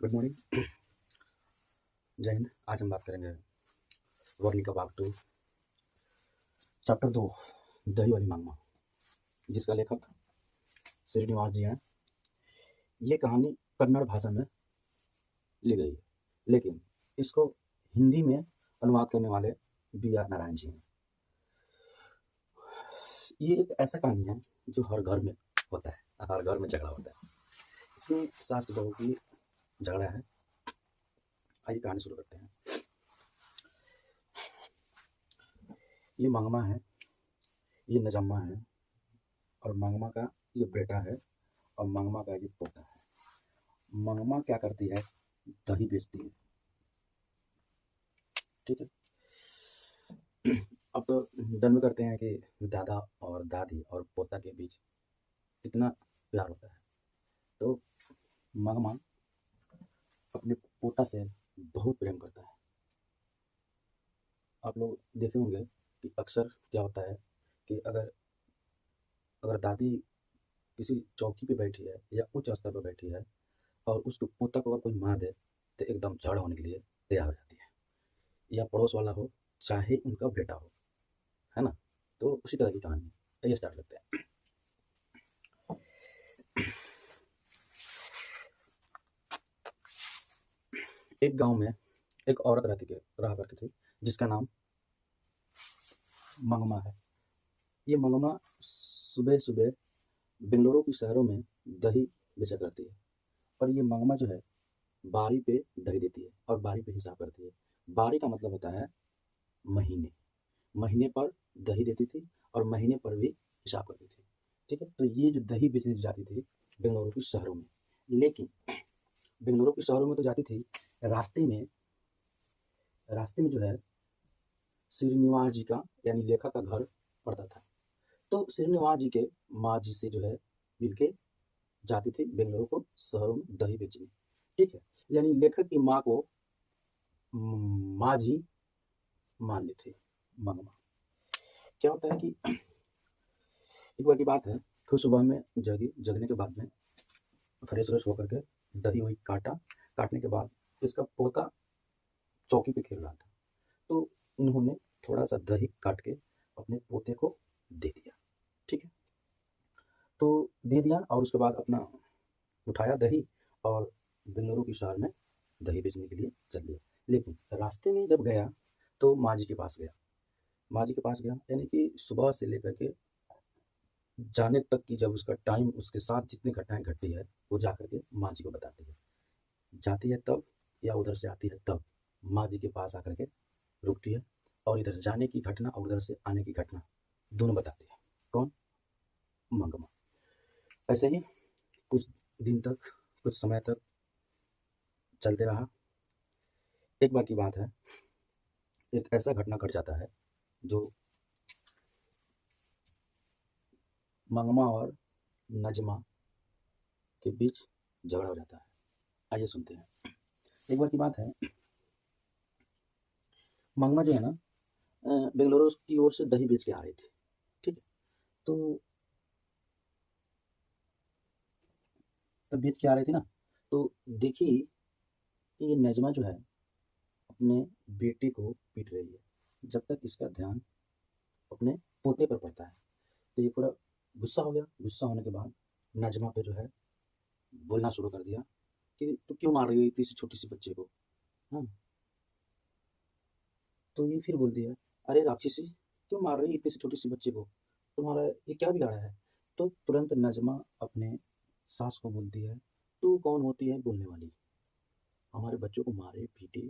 Good morning. जय हिंद। आज हम बात करेंगे वर्ली का भाग 2, चैप्टर 2, दही वाली मांगमा, जिसका लेखक श्रीनिवास जी हैं। ये कहानी कन्नड़ भाषा में ली गई है, लेकिन इसको हिंदी में अनुवाद करने वाले B.R. नारायण जी हैं। ये एक ऐसा कहानी है जो हर घर में होता है, हर घर में झगड़ा होता है। इसमें सास बहू की झगड़ा है। आइए कहानी शुरू करते हैं। ये मंगमा है, ये नजम्मा है, और मंगमा का ये बेटा है, और मंगमा का ये पोता है। मंगमा क्या करती है? दही बेचती है। ठीक है। अब तो जन्म करते हैं कि दादा और दादी और पोता के बीच कितना प्यार होता है। तो मंगमा अपने पोता से बहुत प्रेम करता है। आप लोग देखे होंगे कि अक्सर क्या होता है कि अगर अगर दादी किसी चौकी पे बैठी है या उच्च स्तर पर बैठी है और उसको पोता को अगर कोई मार दे तो एकदम झगड़ा होने के लिए तैयार हो जाती है, या पड़ोस वाला हो चाहे उनका बेटा हो, है ना। तो उसी तरह की कहानी है। आइए स्टार्ट करते हैं। एक गांव में एक औरत रहा करती थी, जिसका नाम मंगमा है। ये मंगमा सुबह सुबह बेंगलुरु की शहरों में दही बेचा करती है। और ये मंगमा जो है बारी पे दही देती है और बारी पे हिसाब करती है। बारी का मतलब होता है महीने, महीने पर दही देती थी और महीने पर भी हिसाब करती थी। ठीक है। तो ये जो दही बेचने जाती थी बेंगलुरु की शहरों में, लेकिन बेंगलुरु की शहरों में तो जाती थी, रास्ते में जो है श्रीनिवास जी का यानी लेखक का घर पड़ता था। तो श्रीनिवास जी के माँ जी से जो है मिलके जाती थी बेंगलुरु को शहरों में दही बेचने। ठीक है। यानी लेखक की माँ को माँ जी मान ली थी मंगमा। क्या होता है कि एक बार की बात है, फिर सुबह में जगने के बाद में फ्रेश व्रेश होकर के दही वही काटने के बाद इसका पोता चौकी पे खेल रहा था। तो उन्होंने थोड़ा सा दही काट के अपने पोते को दे दिया। ठीक है। तो दे दिया और उसके बाद अपना उठाया दही और बेंगलुरु की शहर में दही बेचने के लिए चल दिया। लेकिन रास्ते में जब गया तो माँ जी के पास गया। माँ जी के पास गया यानी कि सुबह से लेकर के जाने तक की जब उसका टाइम, उसके साथ जितनी घटनाएं घटती है वो जा करके माँ जी को बताती है। जाती है तब या उधर से आती है तब माँ जी के पास आकर के रुकती है और इधर जाने की घटना और उधर से आने की घटना दोनों बताती है। कौन? मंगमा। ऐसे ही कुछ दिन तक, कुछ समय तक चलते रहा। एक बार की बात है, एक ऐसा घटना घट जाता है जो मंगमा और नजमा के बीच झगड़ा हो जाता है। आइए सुनते हैं। एक बार की बात है, मंगमा जो है ना बेंगलुरु की ओर से दही बेच के आ रही थी। ठीक है। तो तब बेच के आ रही थी ना, तो देखी कि ये नजमा जो है अपने बेटे को पीट रही है। जब तक इसका ध्यान अपने पोते पर पड़ता है तो ये पूरा गुस्सा हो गया। गुस्सा होने के बाद नजमा पे जो है बोलना शुरू कर दिया कि तू क्यों मार रही है इतनी सी छोटी सी बच्चे को। हाँ। तो ये फिर बोल दिया, अरे राक्षसी, क्यों मार रही है इतनी सी छोटी सी बच्चे को, तुम्हारा ये क्या बिगाड़ा है। तो तुरंत नजमा अपने सास को बोलती है, तू कौन होती है बोलने वाली, हमारे बच्चों को मारे पीटे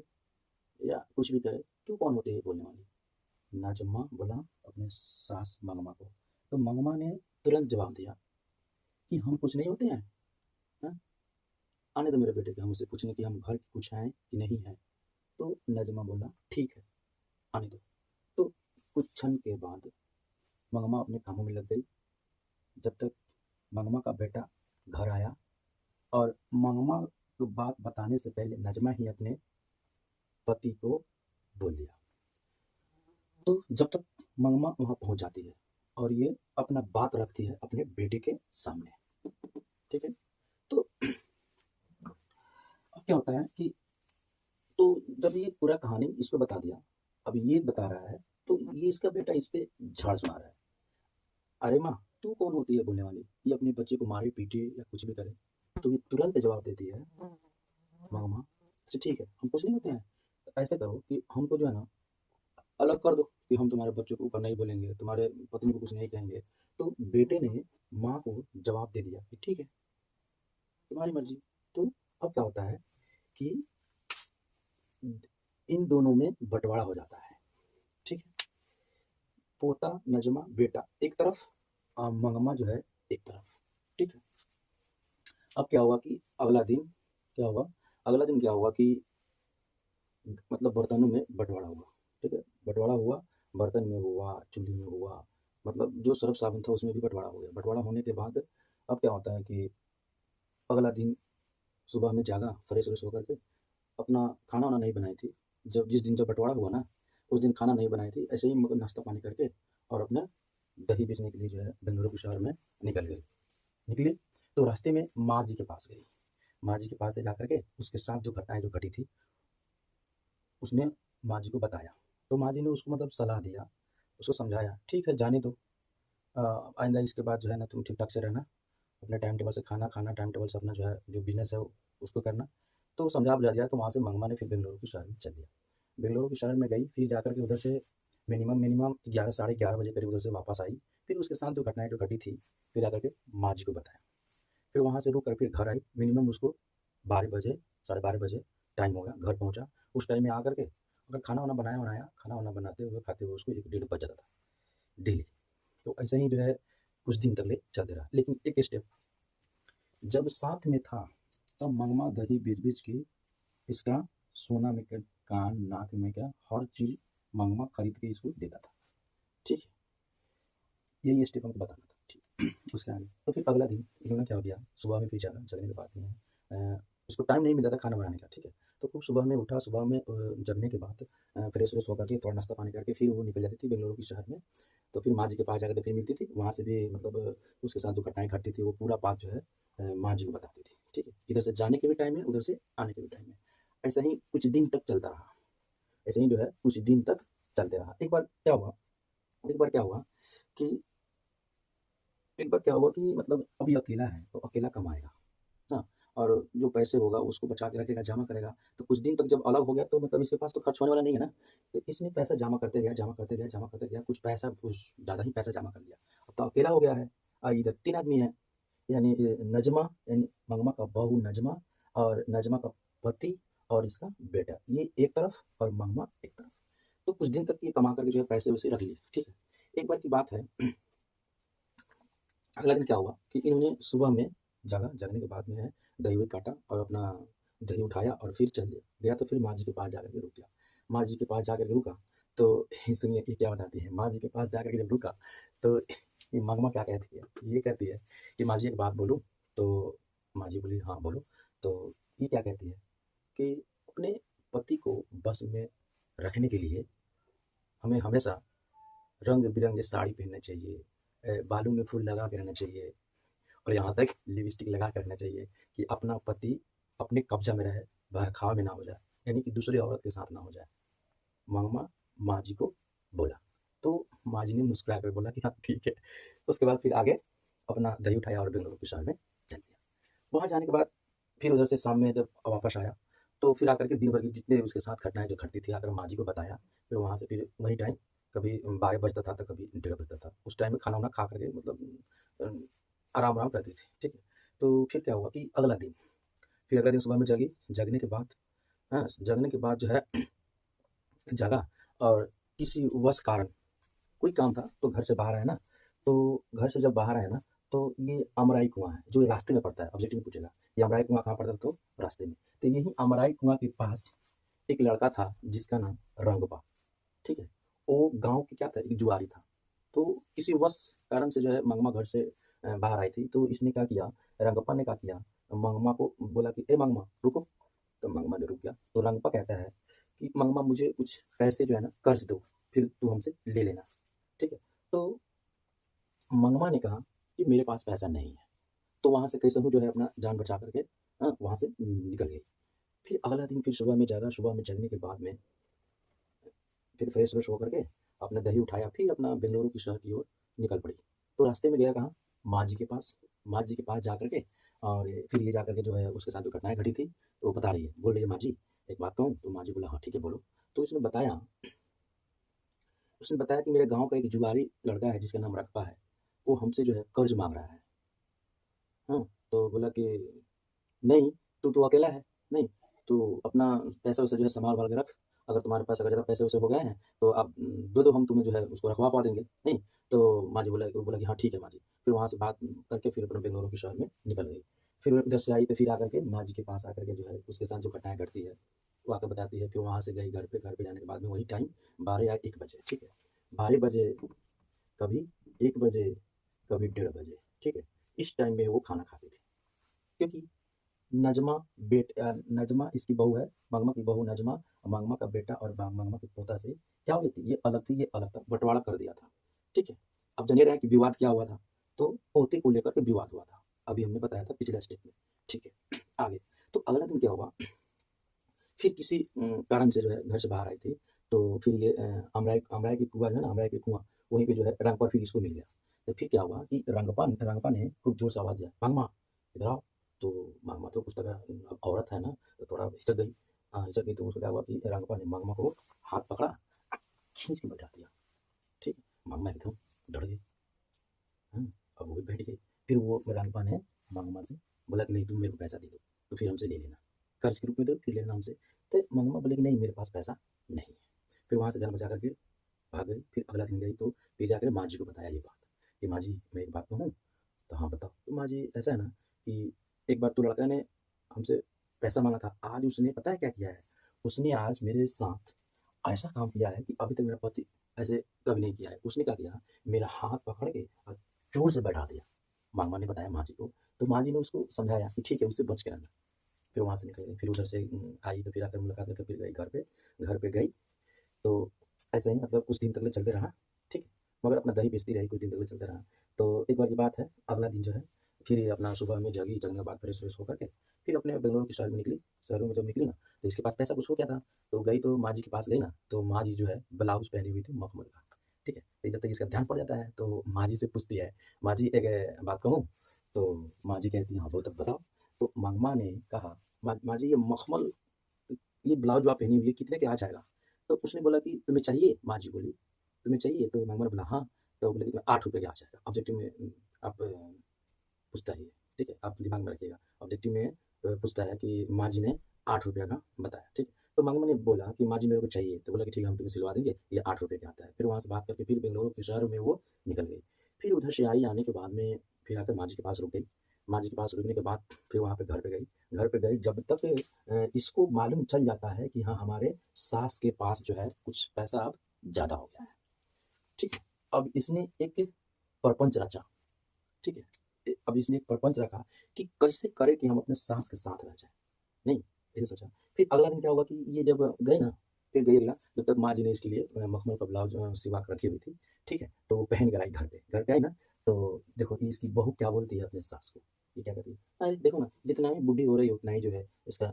या कुछ भी करे, तू कौन होती है बोलने वाली। नजमा बोला अपने सास मंगमा को। तो मंगमा ने तुरंत जवाब दिया कि हम कुछ नहीं होते हैं। हाँ? आने दो मेरे बेटे के, हम उससे पूछने कि हम घर की कुछ हैं कि नहीं है। तो नजमा बोला ठीक है, आने दो। तो कुछ क्षण के बाद मंगमा अपने कामों में लग गई। जब तक मंगमा का बेटा घर आया और मंगमा को बात बताने से पहले नजमा ही अपने पति को बोल दिया। तो जब तक मंगमा वहां पहुंच जाती है और ये अपना बात रखती है अपने बेटे के सामने। ठीक है। तो क्या होता है कि तो जब ये पूरा कहानी इसको बता दिया, अब ये बता रहा है, तो ये इसका बेटा इस पे झाड़ सुना रहा है। अरे माँ, तू कौन होती है बोलने वाली? ये अपने बच्चे को मारे पीटे या कुछ भी करे, तो ये तुरंत जवाब देती है, मामा, अच्छा ठीक है, हम कुछ नहीं होते हैं, तो ऐसे करो कि हमको जो है ना अलग कर दो, कि हम तुम्हारे बच्चों के ऊपर नहीं बोलेंगे, तुम्हारे पत्नी को कुछ नहीं कहेंगे। तो बेटे ने माँ को जवाब दे दिया कि ठीक है, तुम्हारी मर्जी। तो अब क्या होता है कि इन दोनों में बंटवारा हो जाता है, ठीक है। पोता नजमा बेटा एक तरफ, मंगमा जो है एक तरफ, ठीक है। अब क्या हुआ कि अगला दिन क्या हुआ, अगला दिन क्या हुआ कि मतलब बर्तनों में बंटवारा हुआ, ठीक है। बंटवारा हुआ, बर्तन में हुआ, चूल्ही में हुआ, मतलब जो सर्फ साबुन था उसमें भी बंटवारा हो गया। बंटवारा होने के बाद अब क्या होता है कि अगला दिन सुबह में जागा फ्रेश व्रेश होकर के, अपना खाना वाना नहीं बनाई थी, जब जिस दिन जब बंटवारा हुआ ना, उस दिन खाना नहीं बनाई थी, ऐसे ही मतलब नाश्ता पानी करके और अपना दही बेचने के लिए जो है बेंगलुरु के शहर में निकल गई। निकली तो रास्ते में माँ जी के पास गई। माँ जी के पास से जा करके उसके साथ जो घटनाएं जो घटी थी उसने माँ जी को बताया। तो माँ जी ने उसको मतलब सलाह दिया, उसको समझाया, ठीक है जाने दो, आइंदा इसके बाद जो है ना तुम ठीक ठाक से रहना, अपने टाइम टेबल से खाना खाना, टाइम टेबल से अपना जो है जो बिजनेस है उसको करना। तो समझा बुझा दिया। तो वहाँ से मंगमा ने फिर बेंगलुरु के शहर में चल दिया। बेंगलुरु के शहर में गई, फिर जाकर के उधर से मिनिमम मिनिमम 11 साढ़े 11 बजे करीब उधर से वापस आई। फिर उसके साथ जो घटनाएं जो घटी थी फिर आकर के माँ जी को बताया। फिर वहाँ से रुक कर फिर घर आई, मिनिमम उसको 12 बजे साढ़े 12 बजे टाइम हो गया, घर पहुँचा। उस टाइम में आकर के अगर खाना वाना बनाया बनाया, खाना वाना बनाते हुए खाते हुए उसको 1 डेढ़ बज जाता था डेली। तो ऐसे ही जो है कुछ दिन तक ले चलते रहा। लेकिन एक स्टेप जब साथ में था, तब मंगमा दही बेच बेच के इसका सोना में क्या, कान नाक में क्या, हर चीज मंगमा खरीद के इसको देता था, ठीक है। यही स्टेप हमको बताना था, ठीक। उसके आगे तो फिर अगला दिन इन्होंने क्या किया, सुबह में फिर जागा, जगने के बाद में उसको टाइम नहीं मिलता था खाना बनाने का, ठीक है। तो खूब सुबह में उठा, सुबह में जगने के बाद फ्रेश व्रेश होकर के थोड़ा नाश्ता पानी करके फिर वो निकल जाती थी बेंगलुरु के शहर में। तो फिर माँ जी के पास जाकर के फिर मिलती थी, वहाँ से भी मतलब उसके साथ जो घटनाएं घटती थी वो पूरा बात जो है माँ जी को बताती थी, ठीक है। इधर से जाने के भी टाइम है, उधर से आने के भी टाइम है। ऐसा ही कुछ दिन तक चलता रहा, ऐसे ही जो है कुछ दिन तक चलते रहा। एक बार क्या हुआ कि एक बार क्या हुआ कि मतलब अभी अकेला है तो अकेला कमाएगा, हाँ, और जो पैसे होगा उसको बचा के रखेगा, जमा करेगा। तो कुछ दिन तक जब अलग हो गया तो मतलब इसके पास तो खर्च होने वाला नहीं है ना। तो इसने पैसा जमा करते गया, जमा करते गया, जमा करते गया, कुछ पैसा कुछ ज़्यादा ही पैसा जमा कर लिया। अब तो अकेला हो गया है। इधर 3 आदमी है, यानी नजमा, यानी मंगमा का बहू नजमा, और नजमा का पति और इसका बेटा, ये एक तरफ और मंगमा एक तरफ। तो कुछ दिन तक ये कमा करके जो है पैसे वैसे रख लिए, ठीक है। एक बार की बात है, अगला दिन क्या हुआ कि इन्होंने सुबह में जागा, जगने के बाद में है दही वही काटा और अपना दही उठाया और फिर चल दिया गया। तो फिर माँ जी के पास जाकर के रुक गया। माँ जी के पास जाकर के रुका तो सुनिए ये क्या बताती है। माँ जी के पास जाकर के जब रुका तो ये मंगमा क्या कहती है, ये कहती है कि माँ जी एक बात बोलूँ। तो माँ जी बोली हाँ बोलो। तो ये क्या कहती है कि अपने पति को बस में रखने के लिए हमें हमेशा रंग बिरंगे साड़ी पहनना चाहिए, बालों में फूल लगा के रहना चाहिए, और यहाँ तक लिपस्टिक लगा के रखना चाहिए कि अपना पति अपने कब्जा में रहे, बहकावा में ना हो जाए, यानी कि दूसरी औरत के साथ ना हो जाए। मामा माँ जी को बोला। तो माँ जी ने मुस्कुरा कर बोला कि हाँ ठीक है। उसके बाद फिर आगे अपना दही उठाया और बेंगलुरु के शहर में चल दिया। वहाँ जाने के बाद फिर उधर से शाम में जब वापस आया तो फिर आकर के दिन भर की जितने उसके साथ घटनाएं जो घटती थी आकर माँ जी को बताया। फिर वहाँ से फिर वही टाइम कभी 12 बजता था तो कभी 1:30 बजता था। उस टाइम में खाना वाना खा करके मतलब आराम आराम करती थी, ठीक है। तो फिर क्या हुआ कि अगला दिन सुबह में जगी, जगने के बाद, हाँ, जगने के बाद जो है जगा, और किसी वश कारण कोई काम था तो घर से बाहर आया ना। तो घर से जब बाहर आया ना तो ये अमराई कुआं है जो ये रास्ते में पड़ता है। ऑब्जेक्टिव में पूछेगा ये अमराई कुआं कहाँ पड़ता था, तो रास्ते में। तो यही अमराई कुआं के पास एक लड़का था जिसका नाम रंगपा, ठीक है। वो गांव की क्या था, एक जुआरी था। तो किसी वश कारण से जो है मंगमा घर से बाहर आई थी। तो इसने क्या किया, रंगप्पा ने क्या किया, मंगमा को बोला कि ए मंगमा रुको। तो मंगमा ने रुक गया। तो रंगप्पा कहता है कि मंगमा मुझे कुछ पैसे जो है ना कर्ज दो, फिर तू हमसे ले लेना, ठीक है। तो मंगमा ने कहा कि मेरे पास पैसा नहीं है। तो वहां से कैसे हूँ जो है अपना जान बचा करके वहां से निकल गई। फिर अगला दिन फिर सुबह में जागा, सुबह में जगने के बाद में फिर फ्रेश व्रेश होकर के अपना दही उठाया, फिर अपना बेंगलुरु की शहर की ओर निकल पड़ी। तो रास्ते में गया कहाँ? माँ जी के पास। माँ जी के पास जा कर के और फिर ये जा कर के जो है उसके साथ जो घटनाएँ घटी थी, तो वो बता रही है। बोल रही है, "माँ जी, एक बात कहूँ?" तो माँ जी बोला, "हाँ, ठीक है, बोलो।" तो उसने बताया कि मेरे गाँव का एक जुआरी लड़का है जिसका नाम रकबा है, वो हमसे जो है कर्ज़ माँग रहा है। हाँ, तो बोला कि नहीं, तू तो अकेला है, नहीं, तू अपना पैसा-वैसा जो है सँभाल-वाल के रख, अगर तुम्हारे पास अगर ज़्यादा पैसे-वैसे हो गए हैं, तो आप दे दो, हम तुम्हें जो है उसको रखवा पा देंगे, नहीं? तो माँ जी बोला कि हाँ, ठीक है माँ जी। फिर वहाँ से बात करके फिर अपने बेंगलुरु के शहर में निकल गई। फिर वो इधर से आई तो फिर आकर के माँ जी के पास आकर के जो है उसके साथ जो घटनाएँ घटती है, वो आकर बताती है। फिर वहाँ से गई घर पे जाने के बाद में वही टाइम 12 या 1 बजे, ठीक है? 12 बजे, कभी 1 बजे, कभी 1:30 बजे, ठीक है? इस टाइम में वो खाना खाती थी, क्योंकि नजमा इसकी बहू है, मंगमा की बहू नजमा, मंगमा का बेटा और मंगमा के पोता से क्या हो गई थी, ये अलग थी, ये अलग था, बंटवारा कर दिया था, ठीक है। अब जानिए रहे हैं कि विवाद क्या हुआ था, तो पोते को लेकर के विवाद हुआ था, अभी हमने बताया था पिछले स्टेप में, ठीक है। आगे, तो अगला दिन क्या हुआ, फिर किसी कारण से जो है घर से बाहर आई थी, तो फिर ये अमराई अमराई की कुआँ जो है ना, अमराई की कुआँ, वहीं पे जो है रंगपा फिर इसको मिल गया। तो फिर क्या हुआ कि रंगपा ने खूब जोर से आवाज़ दिया, "मंगमा, इधर आओ।" तो मंगमा तो कुछ तरह अब औरत है ना, तो थोड़ा हिचक गई। हिचक गई तो उसको क्या हुआ कि रंगपा ने मंगमा को हाथ पकड़ा, खींच के बैठा दिया, ठीक है। मंगमा एकदम डर गई, हाँ, अब वो भी बैठ गई। फिर वो रंगपा ने मंगमा से बोला कि नहीं, तुम मेरे को पैसा दे दो, तो फिर हमसे ले लेना, कर्ज के रूप में दो, फिर लेना हमसे। तो मंगमा बोले कि नहीं, मेरे पास पैसा नहीं है। फिर वहाँ से जान बचा करके भाग गई। फिर अगला दिन गई तो फिर जाकर माँ जी को बताया ये बात कि माँ जी, मैं एक बात कहूँ? तो हाँ, बताओ। तो माँ जी, ऐसा है ना कि एक बार तो लड़का ने हमसे पैसा माँगा था, आज उसने पता है क्या किया है? उसने आज मेरे साथ ऐसा काम किया है कि अभी तक मेरा पति ऐसे कभी नहीं किया है। उसने क्या किया, मेरा हाथ पकड़ के और ज़ोर से बैठा दिया। मामा ने बताया माँ जी को, तो माँ जी ने उसको समझाया कि ठीक है, उससे बच के रहना। फिर वहाँ से निकल गई, फिर उधर से आई तो फिर आकर मुलाकात करके फिर गई घर पे। घर पे गई तो ऐसे ही मतलब कुछ दिन तक ले चलते रहा, ठीक है? मगर अपना दही बेचती रही, कुछ दिन तक ले चलते रहा। तो एक बार की बात है, अगला दिन जो है, फिर ये अपना सुबह में जगी, जगने के बाद फ्रेश-व्रेश होकर के फिर अपने बेंगलुरु के शहर में निकली। शहरों में जब निकली ना, तो इसके पास पैसा कुछ हो गया था, तो गई तो माँ जी के पास गई ना, तो माँ जी जो है ब्लाउज़ पहनी हुई थी मखमल का, ठीक है? तो जब तक इसका ध्यान पड़ जाता है, तो माँ जी से पूछती है, "माँ जी, एक बात कहूँ?" तो माँ जी कहती हैं, "हाँ, बोलो तब बताओ।" तो मंगमा ने कहा, माँ जी, ये मखमल, ये ब्लाउज़ जो आप पहनी हुई है, कितने के आ जाएगा?" तो उसने बोला कि तुम्हें चाहिए? माँ जी बोली, तुम्हें चाहिए? तो मंगमा ने बोला हाँ। तो बोले कि तुम्हें ₹8 का आ जाएगा। ऑब्जेक्टिव में आप पूछता है ये, ठीक है? आप दिमाग में रखिएगा। ऑब्जेक्टिव में पूछता है कि माँ जी ने ₹8 का बताया, ठीक है? तो मंगमा ने बोला कि माँ जी मेरे को चाहिए, तो बोला कि ठीक है, हम तुम्हें सिलवा देंगे, ये ₹8 का आता है। फिर वहाँ से बात करके फिर बेंगलुरु के शहर में वो निकल गई। फिर उधर से आई, आने के बाद में फिर आकर माँ जी के पास रुक गई। माँ जी के पास रुकने के बाद फिर वहाँ पे घर पे गई। घर पे गई जब तक इसको मालूम चल जाता है कि हाँ, हमारे सास के पास जो है कुछ पैसा अब ज़्यादा हो गया है, ठीक है? अब इसने एक प्रपंच रचा, ठीक है? अब इसने एक प्रपंच रखा कि कैसे करे कि हम अपने सास के साथ रह जाएँ, नहीं, ऐसे सोचा। फिर अगला दिन क्या हुआ कि ये जब गए ना, फिर गई अगला, जब तक माँ जी ने इसके लिए मखमल का ब्लाउज़ सिलवा के रखी हुई थी, ठीक है? तो वो पहन कर आई घर पे। घर पे आई ना, तो देखो कि इसकी बहू क्या बोलती है अपने सास को, ये क्या कहती है, "अरे देखो ना, जितना ही बूढ़ी हो रही है उतना ही जो है इसका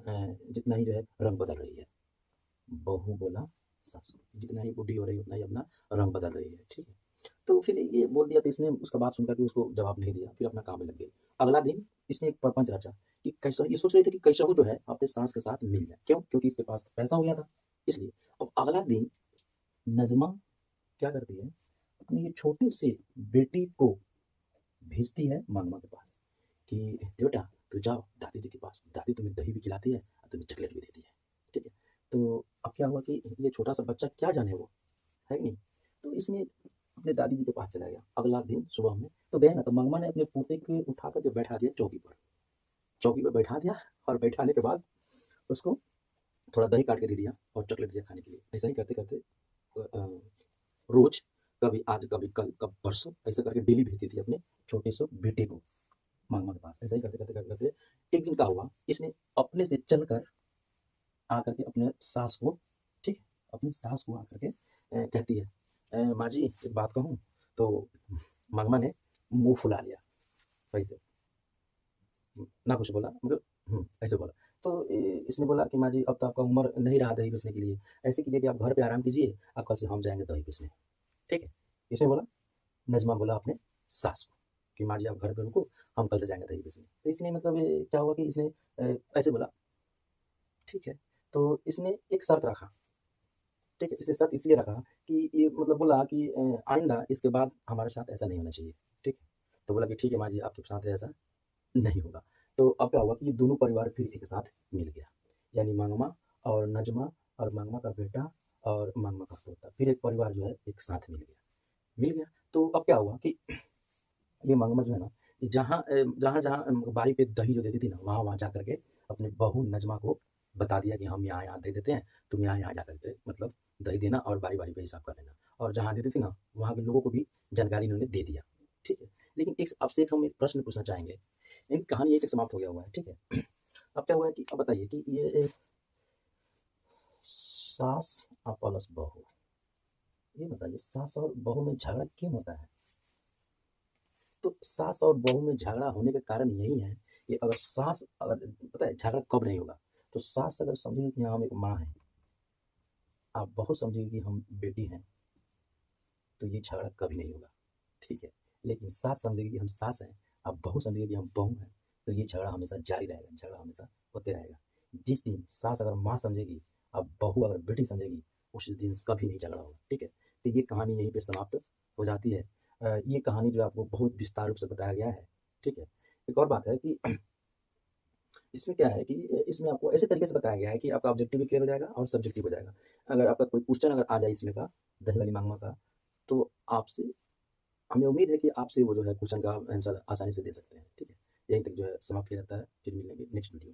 जितना ही जो है रंग बदल रही है।" बहू बोला सास को, "जितना ही बूढ़ी हो रही है उतना ही अपना रंग बदल रही है।" ठीक है? तो फिर ये बोल दिया, तो इसने उसका बात सुन कर के उसको जवाब नहीं दिया, फिर अपना काम में लग गई। अगला दिन इसने एक प्रपंच रचा कि कैसा, ये सोच रही थी कि कैसा जो है अपने सास के साथ मिल जाए। क्यों? क्योंकि इसके पास पैसा हो गया था, इसलिए। अब अगला दिन नज़मा क्या करती है, अपनी ये छोटी सी बेटी को भेजती है मामा के पास कि बेटा, तू जाओ दादी जी के पास, दादी तुम्हें दही भी खिलाती है और तुम्हें चॉकलेट भी देती है, ठीक है? तो अब क्या हुआ कि ये छोटा सा बच्चा क्या जाने वो, है कि नहीं? तो इसने अपने दादी जी के पास चला गया। अगला दिन सुबह में तो गए ना, तो मंगमा ने अपने पोते को उठा कर के बैठा दिया चौकी पर। चौकी पर बैठा दिया और बैठाने के बाद उसको थोड़ा दही काट के दे दिया और चॉकलेट दिया खाने के लिए। ऐसा ही करते-करते रोज़, कभी आज, कभी कल, कब परसों, ऐसे करके डेली भेजती थी अपने छोटे से बेटे को मंगमा के पास। ऐसा ही करते-करते एक दिन क्या हुआ, इसने अपने से चलकर आकर के अपने सास को, ठीक है? अपनी सास को आकर के कहती है, माँ जी, एक बात कहूँ? तो मंगमा ने मुँह फुला लिया वैसे, ना कुछ बोला, मतलब ऐसे बोला। तो इसने बोला कि माँ जी अब तो आपका उम्र नहीं रहा दही बेचने के लिए, ऐसे कीजिए कि आप घर पे आराम कीजिए, अब कल से हम जाएँगे दही बेचने, ठीक है? किसने बोला? नजमा बोला अपने सास को कि माँ जी आप घर पे रुको, हम कल से जाएँगे दही बेचने। तो इसने मतलब क्या हुआ कि इसने ऐसे बोला, ठीक है? तो इसने एक शर्त रखा, ठीक है? इसने शर्त इसलिए रखा कि ये मतलब बोला कि आइंदा इसके बाद हमारे साथ ऐसा नहीं होना चाहिए, ठीक है? तो बोला कि ठीक है माँ जी आपके साथ ऐसा नहीं होगा। तो अब क्या हुआ कि ये दोनों परिवार फिर एक साथ मिल गया, यानी मंगमा और नजमा और मंगमा का बेटा और मंगमा का पोता, फिर एक परिवार जो है एक साथ मिल गया। तो अब क्या हुआ कि ये मंगमा जो है ना, जहाँ-जहाँ बारी पे दही जो देती थी ना, वहाँ-वहाँ जा कर के अपने बहू नज़मा को बता दिया कि हम यहाँ-यहाँ दे देते हैं, तुम यहाँ-यहाँ जा कर के मतलब दही देना और बारी-बारी पे हिसाब कर लेना। और जहाँ देती थी ना, वहाँ के लोगों को भी जानकारी इन्होंने दे दिया, ठीक है। लेकिन एक आपसे एक हम एक प्रश्न पूछना चाहेंगे, इनकी कहानी यहीं तक समाप्त हो गया हुआ है, ठीक है। अब क्या हुआ है कि अब बताइए कि ये सास प्लस बहू, ये बताइए सास और बहू में झगड़ा क्यों होता है? तो सास और बहू में झगड़ा होने का कारण यही है कि अगर सास अगर पता है झगड़ा कब नहीं होगा, तो सास अगर समझेगी कि हाँ हम एक माँ हैं, आप बहू समझेगी कि हम बेटी हैं, तो ये झगड़ा कभी नहीं होगा, ठीक है। लेकिन सास समझेगी कि हम सास हैं, आप बहू समझेगी कि हम बहू हैं, तो ये झगड़ा हमेशा जारी रहेगा, झगड़ा हमेशा होते रहेगा। जिस दिन सास अगर माँ समझेगी, अब बहू अगर बेटी समझेगी, उस दिन कभी नहीं झगड़ा होगा, ठीक है। तो ये कहानी यहीं पे समाप्त हो जाती है। ये कहानी जो है आपको बहुत विस्तार रूप से बताया गया है, ठीक है। एक और बात है कि इसमें क्या है कि इसमें आपको ऐसे तरीके से बताया गया है कि आपका ऑब्जेक्टिव भी क्लियर हो जाएगा और सब्जेक्टिव हो जाएगा। अगर आपका कोई क्वेश्चन अगर आ जाए इसमें का, दही वाली मांगवा का, तो आपसे हमें उम्मीद है कि आपसे वो जो है क्वेश्चन का आंसर आसानी से दे सकते हैं, ठीक है। यहीं तक जो है समाप्त किया जाता है, फिर मिलेंगे नेक्स्ट वीडियो में।